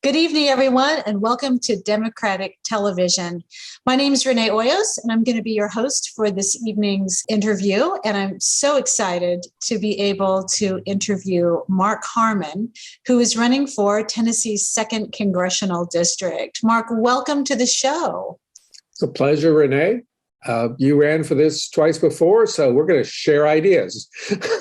Good evening, everyone, and welcome to Democratic Television. My name is Renee Hoyos, and I'm going to be your host for this evening's interview. And I'm so excited to be able to interview Mark Harmon, who is running for Tennessee's 2nd Congressional District. Mark, welcome to the show. It's a pleasure, Renee. You ran for this twice before, so we're going to share ideas.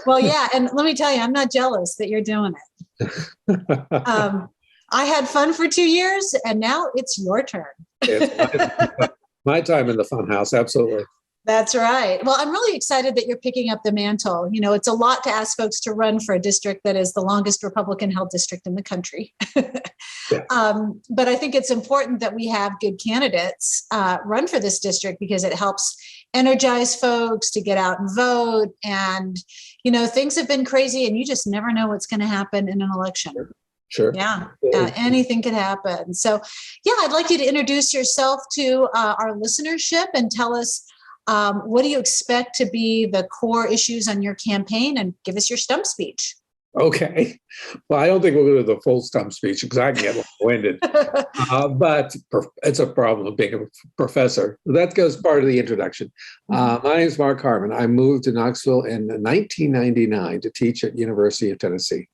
Well, yeah, and let me tell you, I'm not jealous that you're doing it. I had fun for 2 years, and now it's your turn. It's my time in the fun house, absolutely. That's right. Well, I'm really excited that you're picking up the mantle. You know, it's a lot to ask folks to run for a district that is the longest Republican-held district in the country. Yeah. But I think it's important that we have good candidates run for this district because it helps energize folks to get out and vote. And, you know, things have been crazy, and you just never know what's going to happen in an election. Sure. Yeah, anything could happen. So, yeah, I'd like you to introduce yourself to our listenership and tell us what do you expect to be the core issues on your campaign, and give us your stump speech. Okay. Well, I don't think we'll go to the full stump speech because I can get winded. But it's a problem of being a professor. That goes part of the introduction. My name is Mark Harmon. I moved to Knoxville in 1999 to teach at University of Tennessee,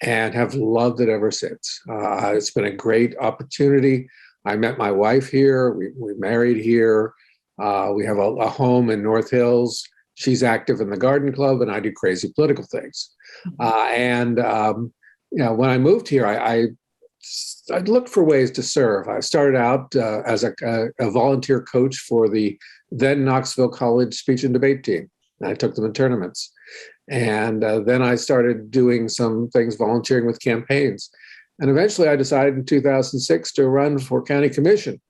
and have loved it ever since. It's been a great opportunity. I met my wife here. We married here. We have a home in North Hills. She's active in the garden club, and I do crazy political things. You know, when I moved here, I looked for ways to serve. I started out as a volunteer coach for the then Knoxville College speech and debate team. I took them in tournaments. And then I started doing some things, volunteering with campaigns. And eventually I decided in 2006 to run for county commission.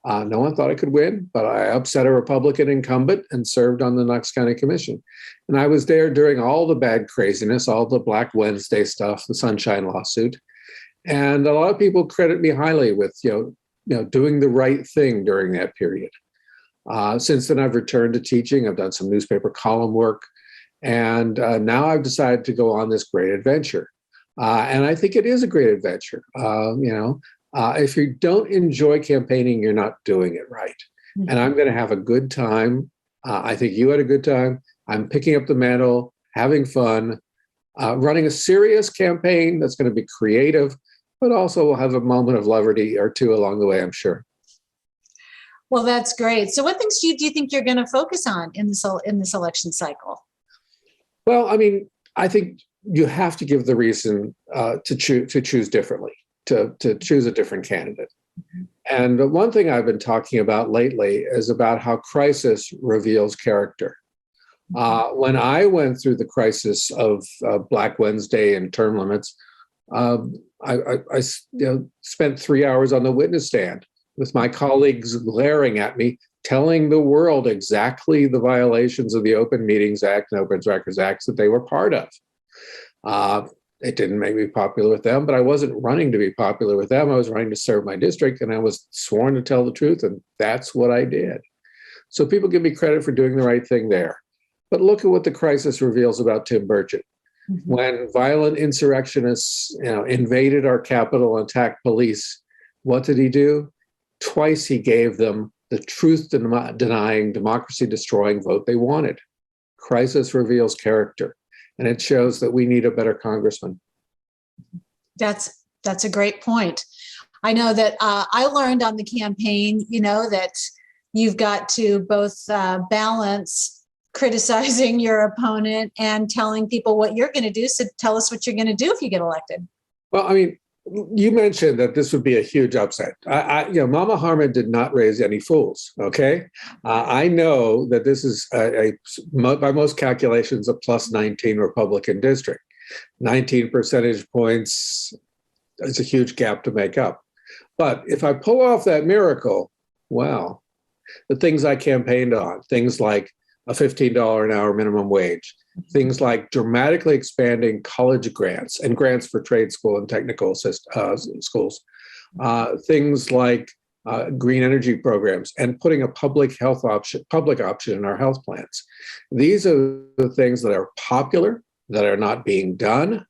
No one thought I could win, but I upset a Republican incumbent and served on the Knox County Commission. And I was there during all the bad craziness, all the Black Wednesday stuff, the Sunshine lawsuit. And a lot of people credit me highly with, you know, doing the right thing during that period. Since then, I've returned to teaching. I've done some newspaper column work. And now I've decided to go on this great adventure. And I think it is a great adventure. If you don't enjoy campaigning, you're not doing it right. Mm-hmm. And I'm going to have a good time. I think you had a good time. I'm picking up the mantle, having fun, running a serious campaign that's going to be creative, but also we'll have a moment of levity or two along the way, I'm sure. Well, that's great. So what things do you think you're going to focus on in this election cycle? Well, I mean, I think you have to give the reason to choose differently, to choose a different candidate. Mm-hmm. And one thing I've been talking about lately is about how crisis reveals character. When I went through the crisis of Black Wednesday and term limits, I spent 3 hours on the witness stand with my colleagues glaring at me, telling the world exactly the violations of the Open Meetings Act and Open Records Acts that they were part of. It didn't make me popular with them, but I wasn't running to be popular with them. I was running to serve my district, and I was sworn to tell the truth, and that's what I did. So people give me credit for doing the right thing there. But look at what the crisis reveals about Tim Burchett. Mm-hmm. When violent insurrectionists, invaded our Capitol and attacked police, what did he do? Twice he gave them the truth-denying, democracy-destroying vote they wanted. Crisis reveals character, and it shows that we need a better congressman. That's a great point. I know that I learned on the campaign, that you've got to both balance criticizing your opponent and telling people what you're going to do. So tell us what you're going to do if you get elected. Well, I mean, you mentioned that this would be a huge upset. Mama Harmon did not raise any fools. Okay, I know that this is by most calculations a plus 19 Republican district. 19 percentage points is a huge gap to make up. But if I pull off that miracle, well, the things I campaigned on, things like a $15 an hour minimum wage, things like dramatically expanding college grants and grants for trade school and technical schools, things like green energy programs and putting a public option in our health plans. These are the things that are popular, that are not being done,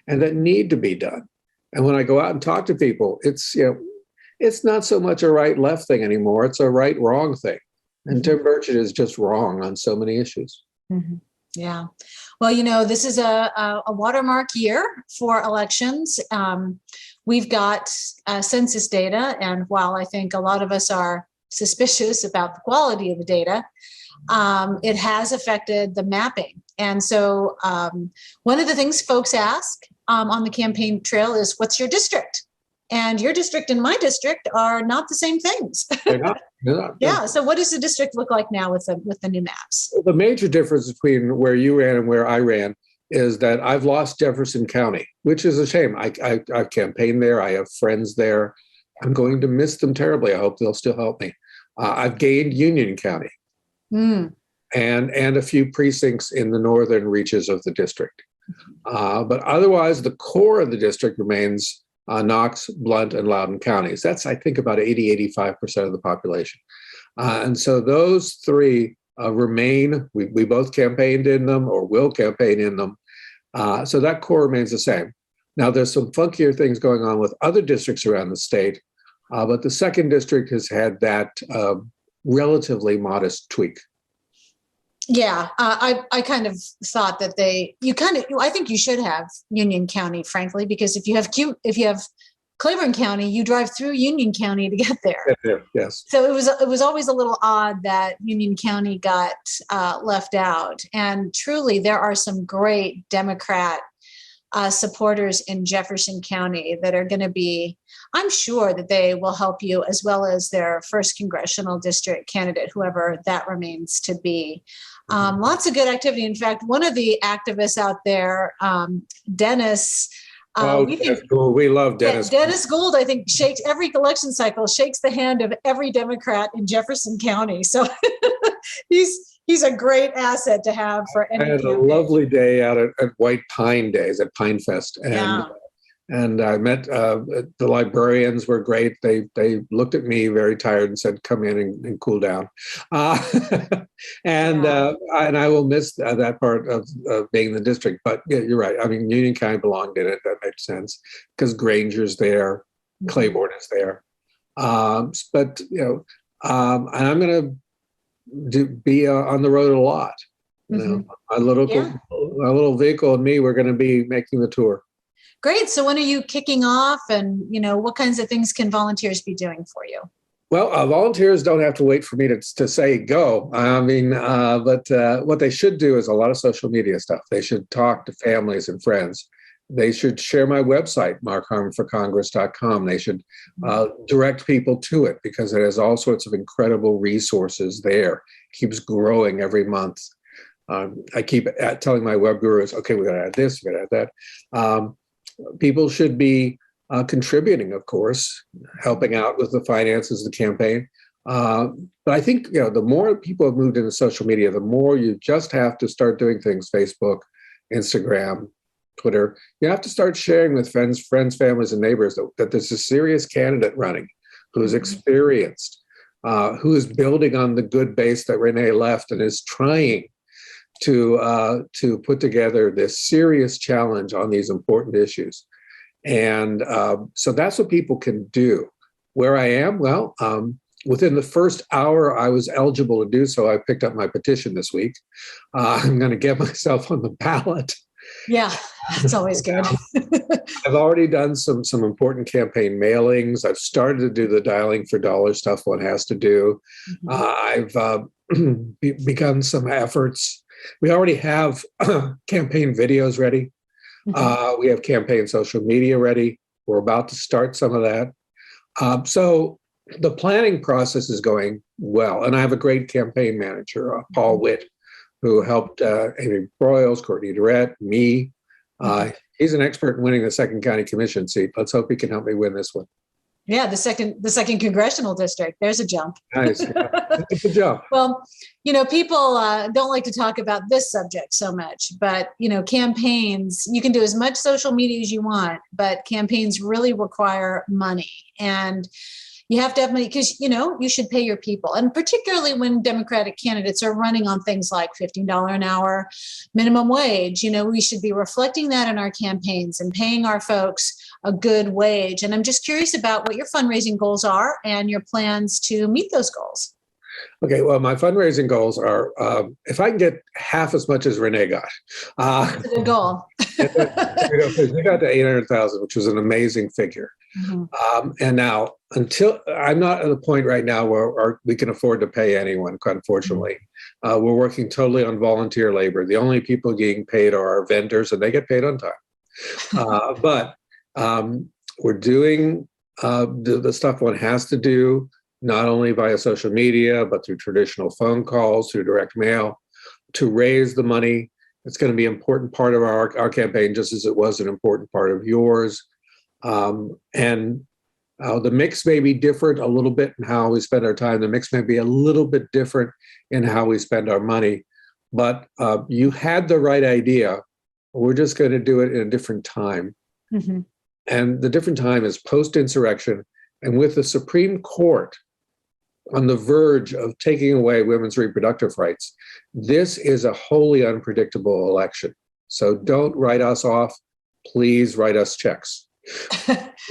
and that need to be done. And when I go out and talk to people, it's not so much a right-left thing anymore. It's a right-wrong thing. And Tim Burchett is just wrong on so many issues. Mm-hmm. Yeah. Well, this is a watermark year for elections. We've got census data, and while I think a lot of us are suspicious about the quality of the data, it has affected the mapping. And so one of the things folks ask on the campaign trail is, what's your district? And your district and my district are not the same things. They're not. Yeah. So what does the district look like now with the new maps? The major difference between where you ran and where I ran is that I've lost Jefferson County, which is a shame. I've campaigned there. I have friends there. I'm going to miss them terribly. I hope they'll still help me. I've gained Union County and a few precincts in the northern reaches of the district. But otherwise, the core of the district remains Knox, Blount, and Loudoun counties. That's, I think, about 85% of the population. And so those three remain. We both campaigned in them or will campaign in them. So that core remains the same. Now, there's some funkier things going on with other districts around the state, but the 2nd district has had that relatively modest tweak. Yeah, I kind of thought that I think you should have Union County, frankly, because if you have Claiborne County, you drive through Union County to get there. Yes. So it was always a little odd that Union County got left out. And truly, there are some great Democrat supporters in Jefferson County that are going to be, I'm sure that they will help you, as well as their 1st congressional district candidate, whoever that remains to be. Lots of good activity. In fact, one of the activists out there, Dennis. We love Dennis. Dennis Gould, I think, shakes every election cycle, shakes the hand of every Democrat in Jefferson County. So he's a great asset to have for any campaign. I had a lovely day out at White Pine Days at Pine Fest. And I met the librarians were great. They looked at me very tired and said, "Come in and cool down." And I will miss that part of being in the district. But yeah, you're right. I mean, Union County belonged in it. That makes sense because Granger's there, Claiborne is there. But and I'm going to be on the road a lot. A little vehicle and me. We're going to be making the tour. Great. So when are you kicking off, and what kinds of things can volunteers be doing for you? Well, volunteers don't have to wait for me to say go. I mean, but what they should do is a lot of social media stuff. They should talk to families and friends. They should share my website, markharmonforcongress.com. They should direct people to it because it has all sorts of incredible resources there. It keeps growing every month. I keep telling my web gurus, okay, we got to add this, we got to add that. People should be contributing, of course, helping out with the finances of the campaign. But I think the more people have moved into social media, the more you just have to start doing things. Facebook, Instagram, Twitter. You have to start sharing with friends, families, and neighbors that there's a serious candidate running who is experienced, who is building on the good base that Renee left and is trying to put together this serious challenge on these important issues. And so that's what people can do. Where I am, well, within the first hour I was eligible to do so, I picked up my petition this week. I'm going to get myself on the ballot. Yeah, that's always good. I've already done some important campaign mailings. I've started to do the dialing for dollar stuff one has to do. I've begun some efforts. We already have campaign videos ready. We have campaign social media ready. We're about to start some of that. So the planning process is going well. And I have a great campaign manager, Paul Witt, who helped Amy Broyles, Courtney Durrett, me. He's an expert in winning the 2nd County Commission seat. Let's hope he can help me win this one. Yeah, the second congressional district. There's a jump. Nice. It's a jump. Well, people don't like to talk about this subject so much, but campaigns, you can do as much social media as you want, but campaigns really require money. And You have to have money because, you should pay your people. And particularly when Democratic candidates are running on things like $15 an hour minimum wage, we should be reflecting that in our campaigns and paying our folks a good wage. And I'm just curious about what your fundraising goals are and your plans to meet those goals. Okay, well, my fundraising goals are if I can get half as much as Renee got. That's a good goal. We got to 800,000, which was an amazing figure. Mm-hmm. And now, until I'm not at a point right now where we can afford to pay anyone, unfortunately. Mm-hmm. We're working totally on volunteer labor. The only people getting paid are our vendors, and they get paid on time. But we're doing the stuff one has to do, not only via social media, but through traditional phone calls, through direct mail, to raise the money. It's going to be an important part of our campaign, just as it was an important part of yours. And the mix may be different a little bit in how we spend our time. The mix may be a little bit different in how we spend our money. But you had the right idea. We're just going to do it in a different time. Mm-hmm. And the different time is post-insurrection. And with the Supreme Court on the verge of taking away women's reproductive rights, this is a wholly unpredictable election. So don't write us off. Please write us checks.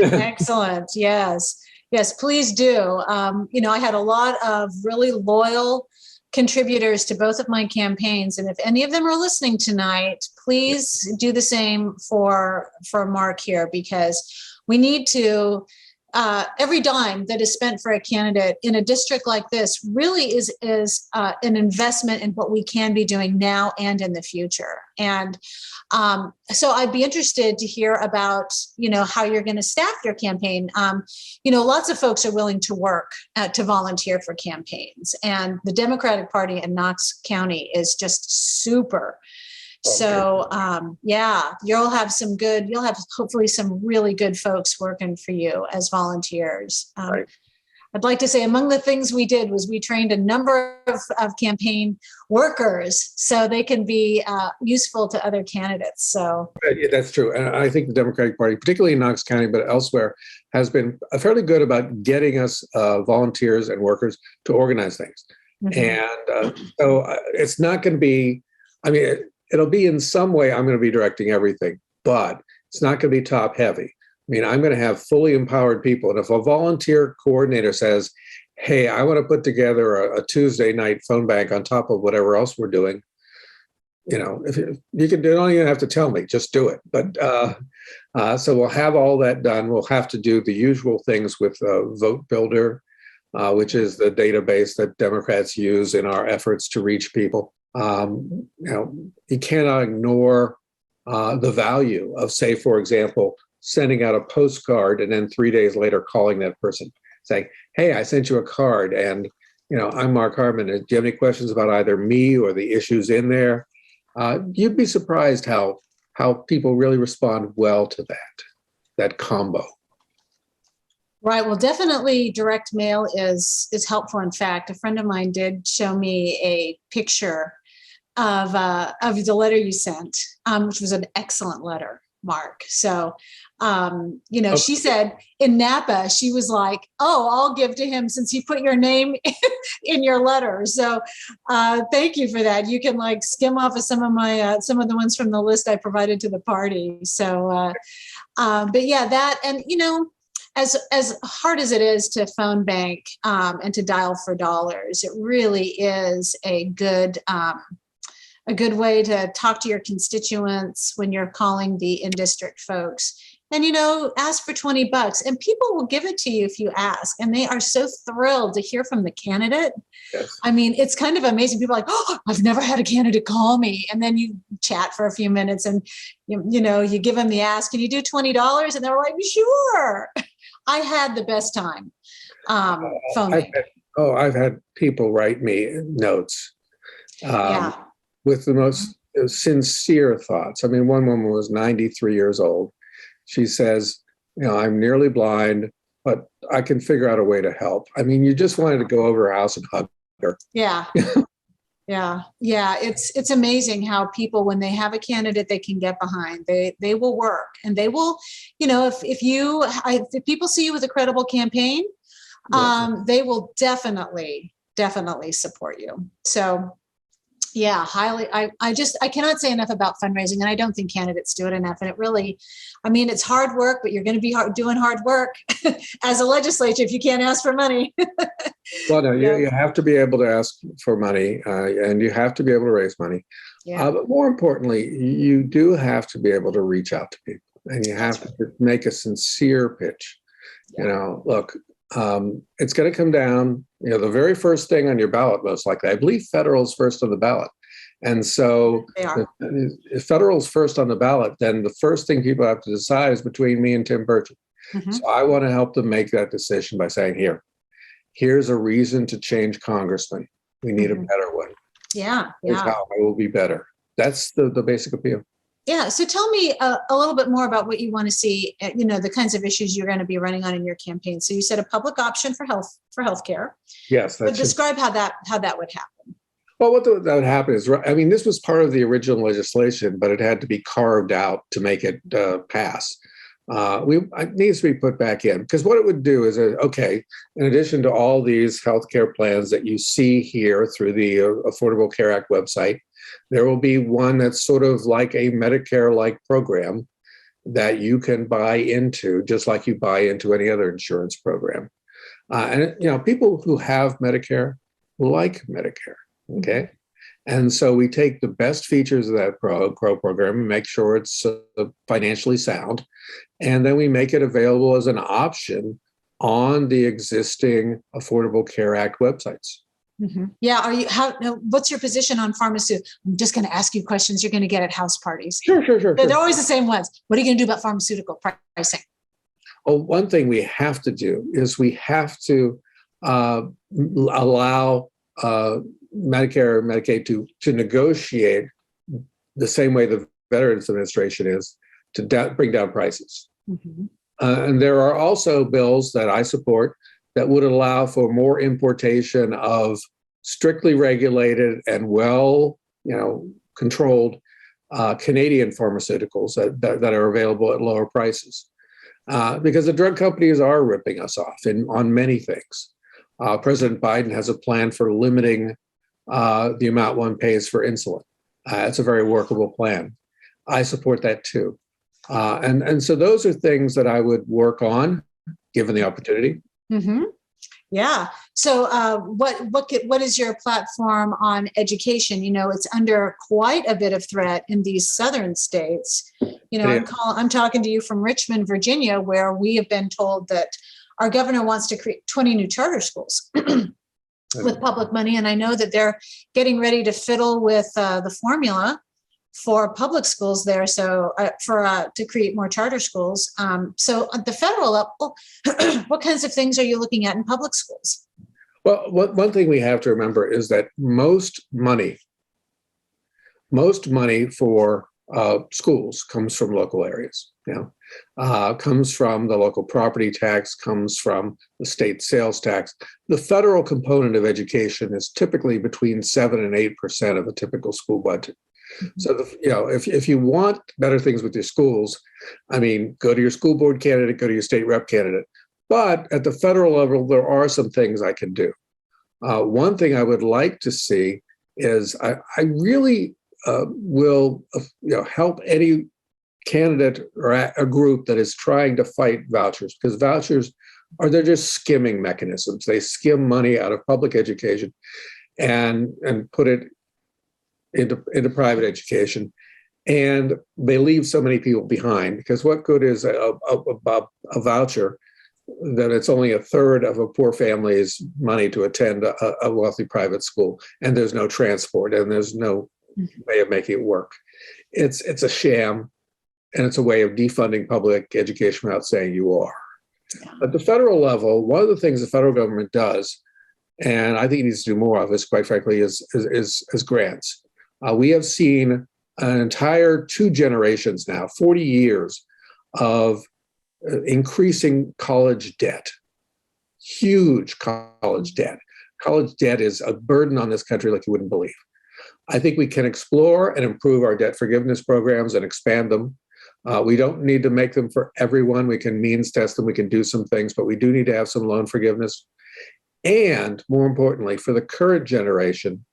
Excellent. Yes. Yes, please do. I had a lot of really loyal contributors to both of my campaigns. And if any of them are listening tonight, please do the same for Mark here, because we need to, every dime that is spent for a candidate in a district like this really is an investment in what we can be doing now and in the future. And so I'd be interested to hear about, how you're going to staff your campaign. Lots of folks are willing to work to volunteer for campaigns, and the Democratic Party in Knox County is just super. So, you'll have hopefully some really good folks working for you as volunteers. Right. I'd like to say among the things we did was we trained a number of campaign workers so they can be useful to other candidates. So that's true. And I think the Democratic Party, particularly in Knox County, but elsewhere, has been fairly good about getting us volunteers and workers to organize things. Mm-hmm. And so it's not going to be, it'll be in some way, I'm going to be directing everything, but it's not going to be top heavy. I'm going to have fully empowered people. And if a volunteer coordinator says, hey, I want to put together a Tuesday night phone bank on top of whatever else we're doing, if you can do it, don't even have to tell me, just do it. But so we'll have all that done. We'll have to do the usual things with Vote Builder, which is the database that Democrats use in our efforts to reach people. You cannot ignore the value of, say, for example, sending out a postcard and then 3 days later calling that person saying, hey, I sent you a card and, I'm Mark Harmon. Do you have any questions about either me or the issues in there? You'd be surprised how people really respond well to that combo. Right. Well, definitely direct mail is helpful. In fact, a friend of mine did show me a picture of the letter you sent, which was an excellent letter, Mark. So, okay. She said in Napa, she was like, oh, I'll give to him since you put your name in your letter. So thank you for that. You can skim off of some of the ones from the list I provided to the party. So, but yeah, that, and, as hard as it is to phone bank and to dial for dollars, it really is a good way to talk to your constituents when you're calling the in-district folks. And, ask for $20 and people will give it to you if you ask. And they are so thrilled to hear from the candidate. Yes. It's kind of amazing. People are like, oh, I've never had a candidate call me. And then you chat for a few minutes and, you give them the ask, can you do $20? And they're like, sure. I had the best time phoning. I've had people write me notes with the most sincere thoughts. One woman was 93 years old. She says, I'm nearly blind, but I can figure out a way to help. You just wanted to go over her house and hug her. Yeah. Yeah. It's amazing how people, when they have a candidate they can get behind, they will work, and they will, if people see you with a credible campaign, they will definitely support you. So yeah, highly. I cannot say enough about fundraising, and I don't think candidates do it enough. And it really, I mean, it's hard work, but you're going to be doing hard work as a legislature if you can't ask for money. Well, no, you have to be able to ask for money, and you have to be able to raise money. Yeah. But more importantly, you do have to be able to reach out to people, and you have to make a sincere pitch. Yeah. Look, it's going to come down, the very first thing on your ballot, most likely. I believe federal's first on the ballot. And so if federal's first on the ballot, then the first thing people have to decide is between me and Tim Burchett. Mm-hmm. So I want to help them make that decision by saying, here's a reason to change congressman. We need a better one. Yeah. Here's how I will be better. That's the basic appeal. Yeah. So tell me a little bit more about what you want to see, the kinds of issues you're going to be running on in your campaign. So you said a public option for healthcare. Yes. But describe how that would happen. Well, that would happen is, this was part of the original legislation, but it had to be carved out to make it pass. It needs to be put back in, because what it would do is, in addition to all these healthcare plans that you see here through the Affordable Care Act website, there will be one that's sort of like a Medicare-like program that you can buy into, just like you buy into any other insurance program. People who have Medicare like Medicare, okay? And so we take the best features of that program and make sure it's financially sound, and then we make it available as an option on the existing Affordable Care Act websites. Mm-hmm. Yeah. What's your position on pharmaceutical? I'm just going to ask you questions you're going to get at house parties. Sure. They're always the same ones. What are you going to do about pharmaceutical pricing? Well, one thing we have to do is we have to allow Medicare or Medicaid to negotiate the same way the Veterans Administration is to bring down prices. Mm-hmm. And there are also bills that I support that would allow for more importation of strictly regulated and controlled Canadian pharmaceuticals that are available at lower prices. Because the drug companies are ripping us off on many things. President Biden has a plan for limiting the amount one pays for insulin. It's a very workable plan. I support that too. And so those are things that I would work on, given the opportunity. Mm-hmm. Yeah. So what is your platform on education? It's under quite a bit of threat in these southern states. I'm talking to you from Richmond, Virginia, where we have been told that our governor wants to create 20 new charter schools with public money. And I know that they're getting ready to fiddle with the formula for public schools there. So to create more charter schools. So at the federal level, what kinds of things are you looking at in public schools? Well, one thing we have to remember is that most money for schools comes from local areas. Comes from the local property tax, comes from the state sales tax. The federal component of education is typically between 7 and 8% of a typical school budget. Mm-hmm. So, if you want better things with your schools, go to your school board candidate, go to your state rep candidate. But at the federal level, there are some things I can do. One thing I would like to see is I really will help any candidate or a group that is trying to fight vouchers, because vouchers they're just skimming mechanisms. They skim money out of public education and put it into private education, and they leave so many people behind. Because what good is a voucher that it's only a third of a poor family's money to attend a wealthy private school, and there's no transport and there's no way of making it work? It's a sham, and it's a way of defunding public education without saying you are. Yeah. At the federal level, one of the things the federal government does, and I think it needs to do more of this, quite frankly, is grants. We have seen an entire 2 generations now, 40 years of increasing college debt, huge college debt. College debt is a burden on this country like you wouldn't believe. I think we can explore and improve our debt forgiveness programs and expand them. We don't need to make them for everyone. We can means test them. We can do some things, but we do need to have some loan forgiveness. And more importantly, for the current generation,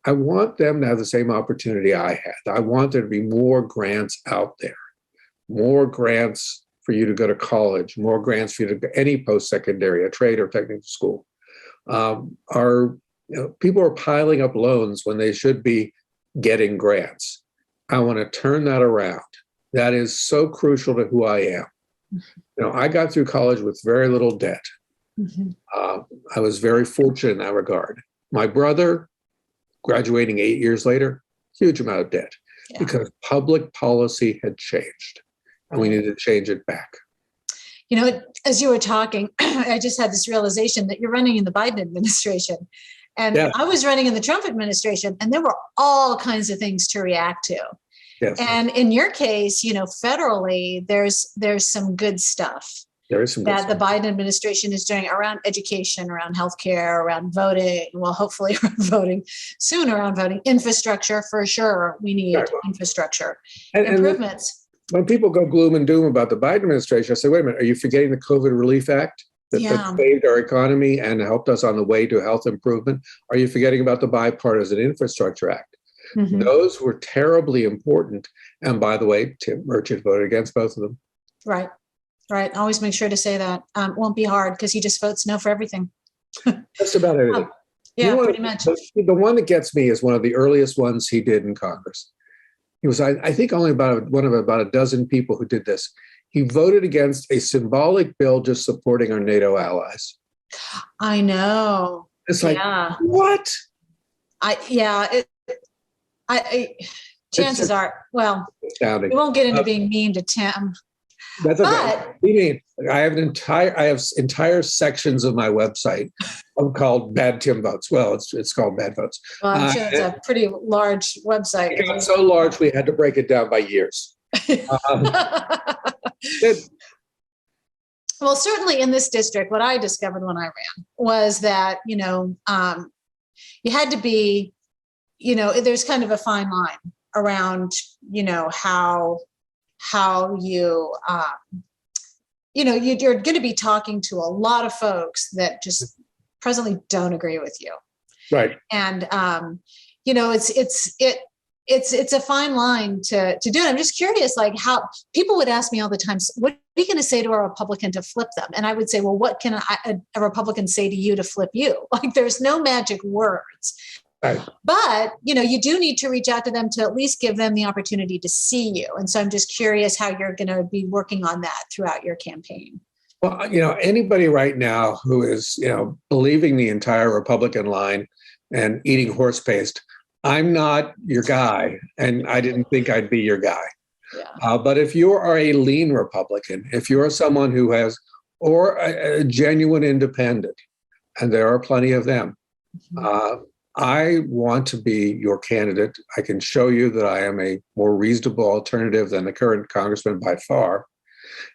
I want them to have the same opportunity I had. I want there to be more grants out there, more grants for you to go to college, more grants for you to go any post-secondary, a trade or technical school. People are piling up loans when they should be getting grants. I want to turn that around. That is so crucial to who I am. I got through college with very little debt. I was very fortunate in that regard. My brother, graduating 8 years later, huge amount of debt because public policy had changed and we needed to change it back. As you were talking, I just had this realization that you're running in the Biden administration. And I was running in the Trump administration, and there were all kinds of things to react to. Yes. And in your case, federally, there's some good stuff. There is some good that stuff. The Biden administration is doing around education, around healthcare, around voting. Well, hopefully around voting, soon around voting. Infrastructure, for sure. We need infrastructure improvements. When people go gloom and doom about the Biden administration, I say, wait a minute, are you forgetting the COVID Relief Act that saved our economy and helped us on the way to health improvement? Are you forgetting about the Bipartisan Infrastructure Act? Those were terribly important. And by the way, Tim Burchett voted against both of them. Right. Always make sure to say that. Won't be hard because he just votes no for everything. Just about everything. Pretty much. The one that gets me is one of the earliest ones he did in Congress. He was, I think, only one of about a dozen people who did this. He voted against a symbolic bill just supporting our NATO allies. I know. It's like, what? Chances are, well, we won't get into being mean to Tim. That's okay. I have entire sections of my website called Bad Tim Votes. Well, it's called Bad Votes. Well, I'm sure it's a pretty large website. It got so large we had to break it down by years. Well, certainly in this district, what I discovered when I ran was that you had to be, there's kind of a fine line around how you you're going to be talking to a lot of folks that just presently don't agree with you, right? And it's a fine line to do it. I'm just curious, like how people would ask me all the time, what are you going to say to a Republican to flip them? And I would say, well, what can a Republican say to you to flip you? Like there's no magic words. Right. But, you do need to reach out to them to at least give them the opportunity to see you. And so I'm just curious how you're going to be working on that throughout your campaign. Well, anybody right now who is, believing the entire Republican line and eating horse paste, I'm not your guy. And I didn't think I'd be your guy. Yeah. But if you are a lean Republican, if you're someone who has, or a genuine independent, and there are plenty of them, I want to be your candidate. I can show you that I am a more reasonable alternative than the current congressman by far.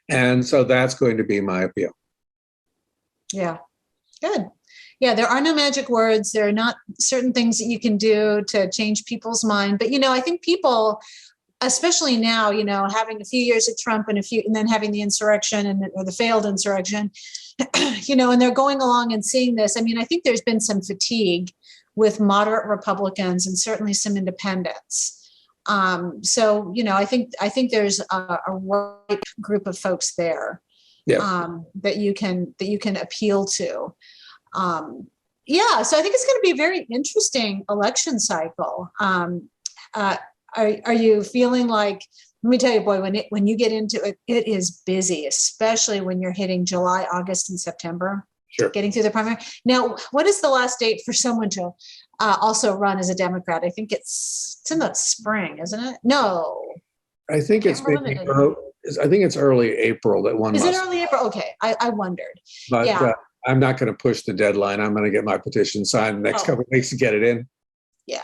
And so that's going to be my appeal. Yeah, good. Yeah, there are no magic words. There are not certain things that you can do to change people's mind. But, I think people, especially now, having a few years of Trump and then having the insurrection or the failed insurrection, and they're going along and seeing this. I mean, I think there's been some fatigue with moderate Republicans and certainly some independents. So, I think there's a right group of folks there that you can appeal to. So I think it's going to be a very interesting election cycle. Are you feeling like, let me tell you, boy, when you get into it, it is busy, especially when you're hitting July, August, and September. Sure. Getting through the primary. Now, what is the last date for someone to also run as a Democrat? I think it's in the spring, isn't it? No. I think it's early April that one. Is it early April? Okay, I wondered. But I'm not going to push the deadline. I'm going to get my petition signed the next couple of weeks to get it in. Yeah.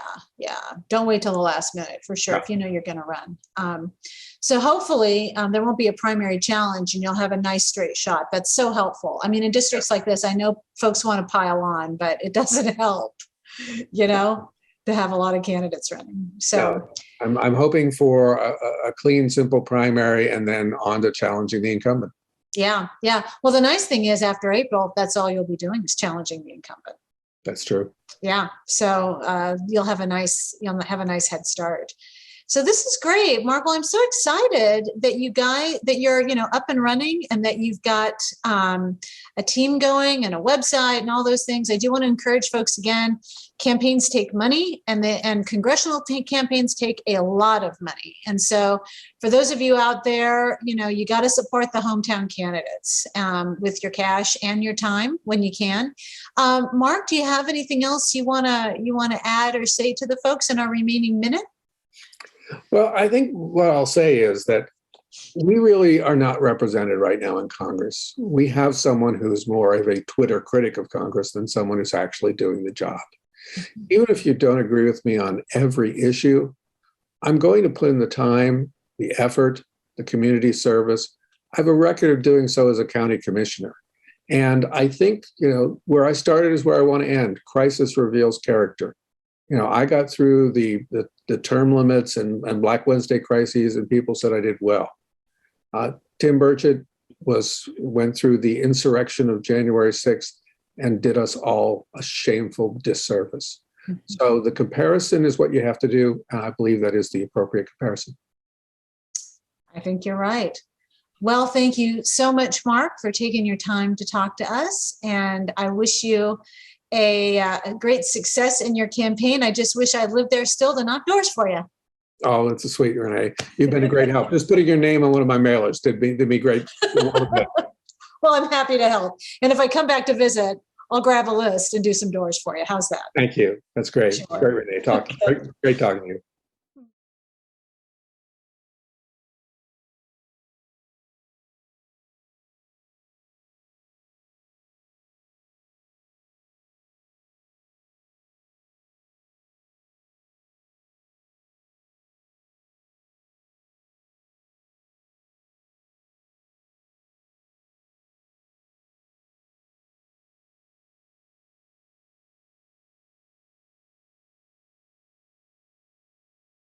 Don't wait till the last minute for sure if you know you're going to run. So hopefully there won't be a primary challenge and you'll have a nice straight shot. That's so helpful. I mean, in districts like this, I know folks want to pile on, but it doesn't help, to have a lot of candidates running. So I'm hoping for a clean, simple primary and then on to challenging the incumbent. Yeah. Yeah. Well, the nice thing is after April, that's all you'll be doing is challenging the incumbent. That's true. Yeah. So you'll have a nice head start. So this is great, Mark. Well, I'm so excited that you're up and running, and that you've got a team going and a website and all those things. I do want to encourage folks again. Campaigns take money, and congressional campaigns take a lot of money. And so, for those of you out there, you got to support the hometown candidates with your cash and your time when you can. Mark, do you have anything else you wanna add or say to the folks in our remaining minute? Well, I think what I'll say is that we really are not represented right now in Congress. We have someone who's more of a Twitter critic of Congress than someone who's actually doing the job. Even if you don't agree with me on every issue, I'm going to put in the time, the effort, the community service. I have a record of doing so as a county commissioner. And I think, where I started is where I want to end. Crisis reveals character. I got through the term limits and Black Wednesday crises, and people said I did well. Tim Burchett went through the insurrection of January 6th and did us all a shameful disservice. Mm-hmm. So the comparison is what you have to do, and I believe that is the appropriate comparison. I think you're right. Well, thank you so much, Mark, for taking your time to talk to us, and I wish you a great success in your campaign. I just wish I lived there still to knock doors for you. Oh, that's a sweet, Renee. You've been a great help. Just putting your name on one of my mailers did me great. Well, I'm happy to help. And if I come back to visit, I'll grab a list and do some doors for you. How's that? Thank you. That's great. Sure. Great, Renee. Great talking to you.